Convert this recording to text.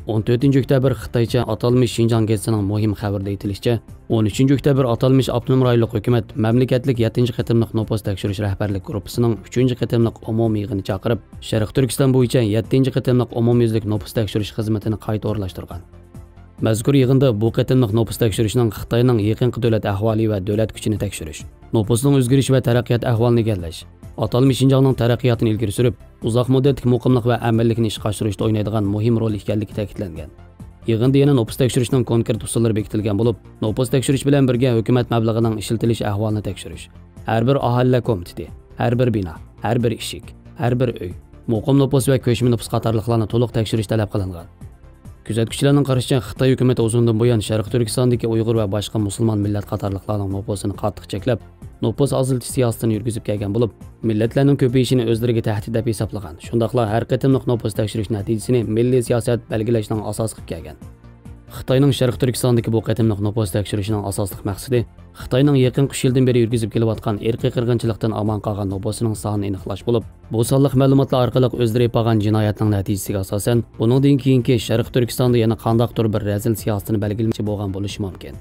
14 oktyabr Xitoycha atalmış Şinjan gezisining muhim xabarida aytilishicha, 13 oktyabr atalmış avtonom rayonlik hukumat mamlakatlik 7 qatimliq nopos tekshirish rahbarlik guruhining 3 qatimliq umumiy yig'ini chaqirib, Sharq Turkiston bo'yicha 7 qatimliq umumyuzlik nopos tekshirish xizmatini qayta o'rlashtirgan. Mazkur yig'inda bu qatimliq nopos tekshirishning Xitoyning yaqinqi davlat ahvoli va davlat kuchini tekshirish, nopusning o'zgarish va taraqqiyot ahvolini egallash, atalmış Şinjanning taraqqiyotini ilgari surib, uzoq muddatli muqimlik va amallikni ishga oshirishda o'ynaydigan muhim rol ekanligi ta'kidlangan. Yig'inda yana nopos tekshirishning konkret usullari bekitilgan bo'lib, nopos tekshirish bilan birga hukumat mablag'ining ishlatilish ahvolini tekshirish, har bir aholilar komiteti, har bir bino, har bir eshik, har bir uy, muqim nopos va ko'chma nopos qatorliqlarni to'liq tekshirish talab qilingan. Kuzatuvchilarning qarashicha, Xitoy hukumati uzundan buyon Sharq Turkistondagi Uyg'ur va boshqa musulmon millat qatorliqlarning noposini qattiq cheklab, nopos aziltish siyosatini yurgizib kelgan bo'lib, millatlarning ko'payishini o'zlariga tahdid deb hisoblagan. Shundaqla har qatimliq nopos tekshirish natijasini milliy siyosat belgilashning asosi qilib kelgan. Xitoyning Sharq Turkistondagi bu qatimliq nopos tekshirishining asosli maqsadi Xitoyning yaqin 3 yildan beri yurgizib kelayotgan irqiy qirg'inchilikdan omon qolgan noposining sonini aniqlash bo'lib, bu sonliq ma'lumotlar orqali o'zlari yapgan jinoyatning natijasiga asosan, buningdan keyingi Sharq Turkistonda yana qandaqdir bir razil siyosatini belgilamoqchi bo'lgan bo'lishi mumkin.